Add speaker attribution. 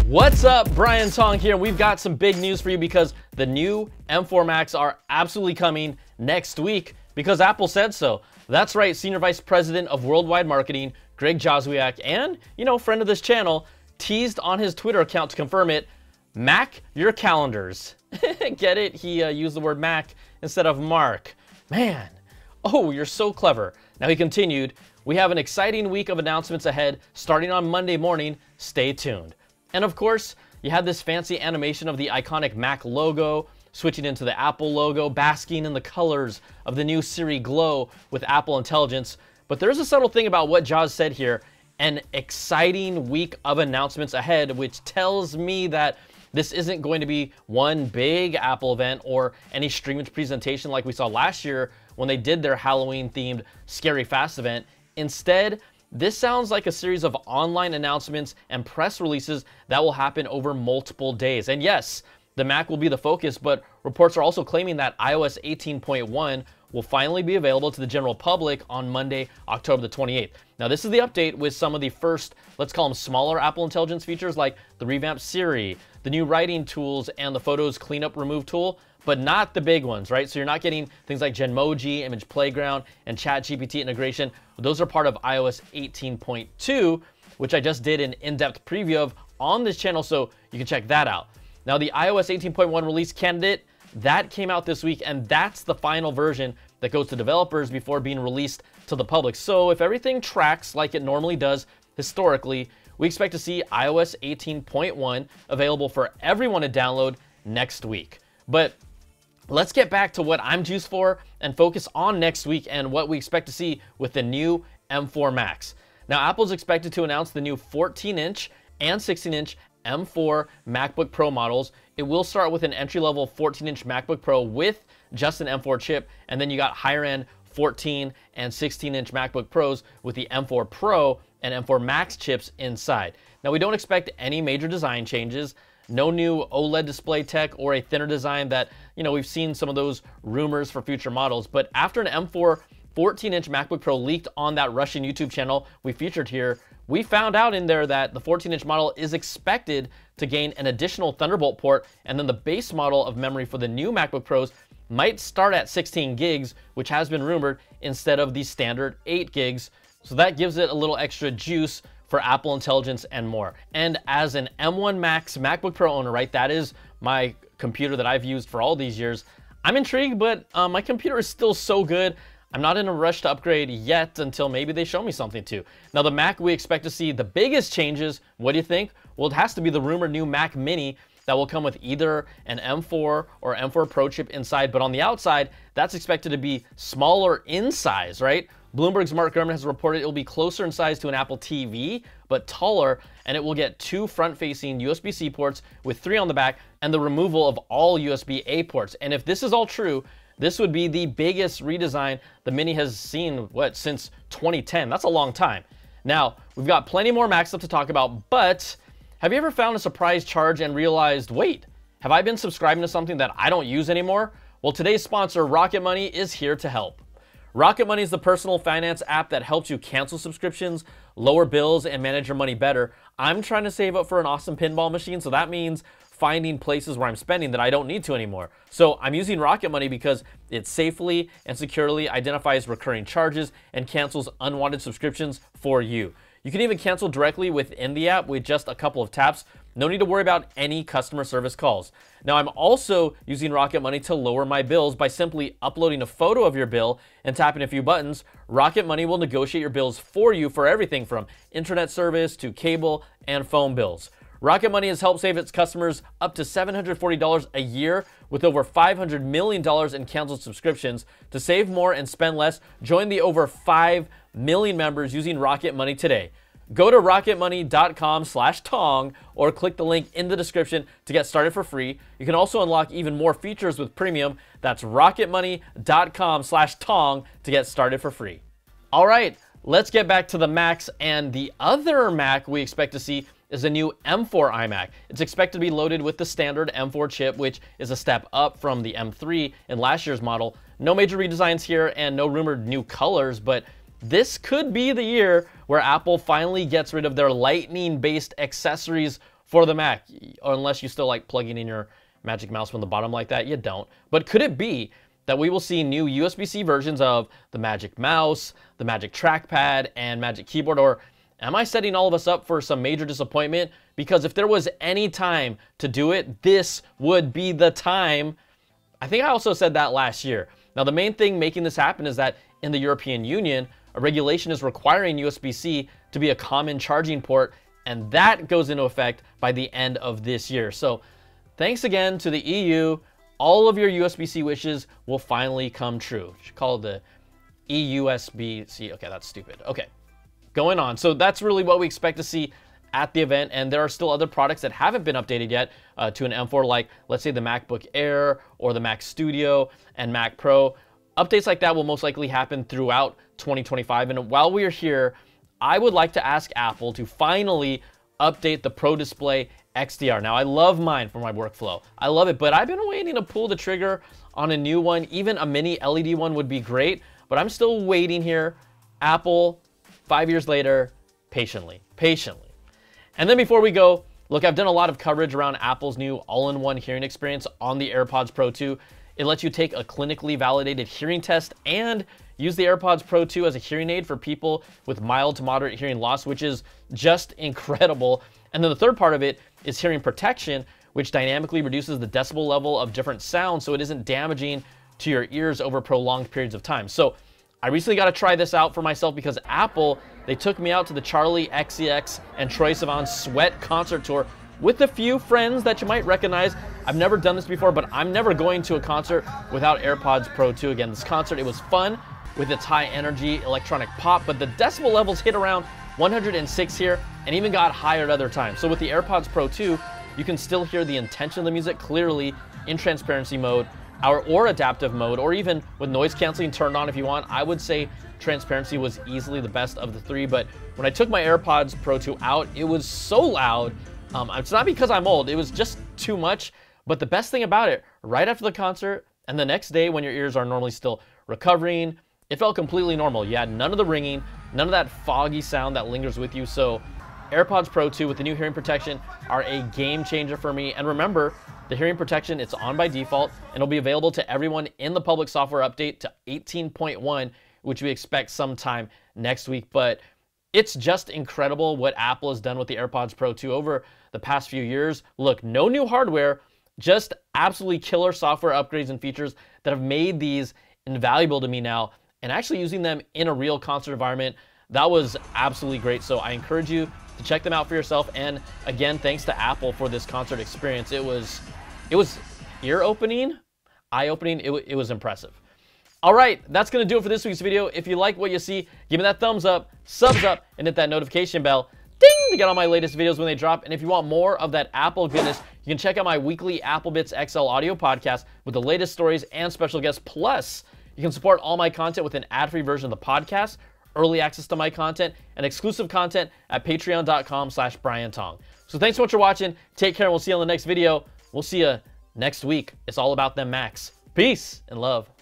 Speaker 1: What's up? Brian Tong here. We've got some big news for you because the new M4 Macs are absolutely coming next week because Apple said so. That's right, Senior Vice President of Worldwide Marketing, Greg Jozwiak, and, friend of this channel, teased on his Twitter account to confirm it. Mac your calendars. Get it? He used the word Mac instead of Mark. Man, oh, you're so clever. Now he continued, we have an exciting week of announcements ahead starting on Monday morning. Stay tuned. And of course, you had this fancy animation of the iconic Mac logo, switching into the Apple logo, basking in the colors of the new Siri Glow with Apple Intelligence. But there's a subtle thing about what Joz said here, an exciting week of announcements ahead, which tells me that this isn't going to be one big Apple event or any streaming presentation like we saw last year when they did their Halloween-themed Scary Fast event. Instead, this sounds like a series of online announcements and press releases that will happen over multiple days. And yes, the Mac will be the focus, but reports are also claiming that iOS 18.1 will finally be available to the general public on Monday, October the 28th. Now, this is the update with some of the first, let's call them smaller Apple Intelligence features like the revamped Siri, the new writing tools, and the Photos Cleanup Remove tool, but not the big ones, right? So you're not getting things like Genmoji, Image Playground, and ChatGPT integration. Those are part of iOS 18.2, which I just did an in-depth preview of on this channel, so you can check that out. Now, the iOS 18.1 release candidate, that came out this week, and that's the final version that goes to developers before being released to the public. So if everything tracks like it normally does historically, we expect to see iOS 18.1 available for everyone to download next week. But let's get back to what I'm juiced for and focus on next week and what we expect to see with the new M4 Macs. Now, Apple's expected to announce the new 14-inch and 16-inch M4 MacBook Pro models. It will start with an entry-level 14-inch MacBook Pro with just an M4 chip, and then you got higher-end 14 and 16-inch MacBook Pros with the M4 Pro and M4 Max chips inside. Now, we don't expect any major design changes. No new OLED display tech or a thinner design that, we've seen some of those rumors for future models. But after an M4 14-inch MacBook Pro leaked on that Russian YouTube channel we featured here, we found out in there that the 14-inch model is expected to gain an additional Thunderbolt port, and then the base model of memory for the new MacBook Pros might start at 16 gigs, which has been rumored, instead of the standard 8 gigs. So that gives it a little extra juice for Apple Intelligence and more. And as an M1 Max MacBook Pro owner, right, that is my computer that I've used for all these years, I'm intrigued, but my computer is still so good. I'm not in a rush to upgrade yet until maybe they show me something to. Now, the Mac we expect to see the biggest changes, what do you think? Well, it has to be the rumored new Mac Mini that will come with either an M4 or M4 Pro chip inside, but on the outside, that's expected to be smaller in size, right? Bloomberg's Mark Gurman has reported it will be closer in size to an Apple TV, but taller, and it will get 2 front-facing USB-C ports with 3 on the back and the removal of all USB-A ports. And if this is all true, this would be the biggest redesign the Mini has seen, since 2010. That's a long time. Now, we've got plenty more Mac stuff to talk about, but have you ever found a surprise charge and realized, wait, have I been subscribing to something that I don't use anymore? Well, today's sponsor, Rocket Money, is here to help. Rocket Money is the personal finance app that helps you cancel subscriptions, lower bills, and manage your money better. I'm trying to save up for an awesome pinball machine, so that means finding places where I'm spending that I don't need to anymore. So I'm using Rocket Money because it safely and securely identifies recurring charges and cancels unwanted subscriptions for you. You can even cancel directly within the app with just a couple of taps. No need to worry about any customer service calls. Now, I'm also using Rocket Money to lower my bills by simply uploading a photo of your bill and tapping a few buttons. Rocket Money will negotiate your bills for you for everything from internet service to cable and phone bills. Rocket Money has helped save its customers up to $740 a year with over $500 million in canceled subscriptions. To save more and spend less, join the over 5 million members using Rocket Money today. Go to rocketmoney.com/Tong or click the link in the description to get started for free. You can also unlock even more features with premium. That's rocketmoney.com/Tong to get started for free. All right, let's get back to the Macs, and the other Mac we expect to see is a new M4 iMac. It's expected to be loaded with the standard M4 chip, which is a step up from the M3 in last year's model. No major redesigns here and no rumored new colors, but this could be the year where Apple finally gets rid of their Lightning-based accessories for the Mac, or unless you still like plugging in your Magic Mouse from the bottom like that, you don't. But could it be that we will see new USB-C versions of the Magic Mouse, the Magic Trackpad, and Magic Keyboard? Or am I setting all of us up for some major disappointment? Because if there was any time to do it, this would be the time. I think I also said that last year. Now, the main thing making this happen is that in the European Union, a regulation is requiring USB-C to be a common charging port, and that goes into effect by the end of this year. So thanks again to the EU. All of your USB-C wishes will finally come true. You should call it the EUSB-C. Okay, that's stupid. Okay, going on. So that's really what we expect to see at the event, and there are still other products that haven't been updated yet to an M4, like let's say the MacBook Air or the Mac Studio and Mac Pro. Updates like that will most likely happen throughout 2025. And while we are here, I would like to ask Apple to finally update the Pro Display XDR. Now, I love mine for my workflow. I love it, but I've been waiting to pull the trigger on a new one. Even a mini LED one would be great, but I'm still waiting here. Apple, 5 years later, patiently. And then before we go, look, I've done a lot of coverage around Apple's new all-in-one hearing experience on the AirPods Pro 2. It lets you take a clinically validated hearing test and use the AirPods Pro 2 as a hearing aid for people with mild to moderate hearing loss, which is just incredible. And then the third part of it is hearing protection, which dynamically reduces the decibel level of different sounds so it isn't damaging to your ears over prolonged periods of time. So I recently got to try this out for myself because Apple, they took me out to the Charlie XCX and Troye Sivan's Sweat concert tour with a few friends that you might recognize. I've never done this before, but I'm never going to a concert without AirPods Pro 2. Again, this concert, it was fun with its high energy electronic pop, but the decibel levels hit around 106 here and even got higher at other times. So with the AirPods Pro 2, you can still hear the intention of the music clearly in transparency mode or adaptive mode, or even with noise canceling turned on if you want. I would say transparency was easily the best of the three, but when I took my AirPods Pro 2 out, it was so loud. It's not because I'm old, it was just too much. But the best thing about it, right after the concert and the next day when your ears are normally still recovering, it felt completely normal. You had none of the ringing, none of that foggy sound that lingers with you. So AirPods Pro 2 with the new hearing protection are a game changer for me. And remember, the hearing protection, it's on by default, and it'll be available to everyone in the public software update to 18.1, which we expect sometime next week. But it's just incredible what Apple has done with the AirPods Pro 2 over the past few years. Look, no new hardware, just absolutely killer software upgrades and features that have made these invaluable to me now, and actually using them in a real concert environment, that was absolutely great. So I encourage you to check them out for yourself. And again, thanks to Apple for this concert experience. It was ear-opening, eye-opening. It was impressive. All right, that's going to do it for this week's video. If you like what you see, give me that thumbs up, subs up, and hit that notification bell, ding, to get all my latest videos when they drop. And if you want more of that Apple goodness, you can check out my weekly Apple Bits XL audio podcast with the latest stories and special guests. Plus, you can support all my content with an ad-free version of the podcast, early access to my content, and exclusive content at patreon.com/BrianTong. So thanks so much for watching. Take care, and we'll see you on the next video. We'll see you next week. It's all about them Macs. Peace and love.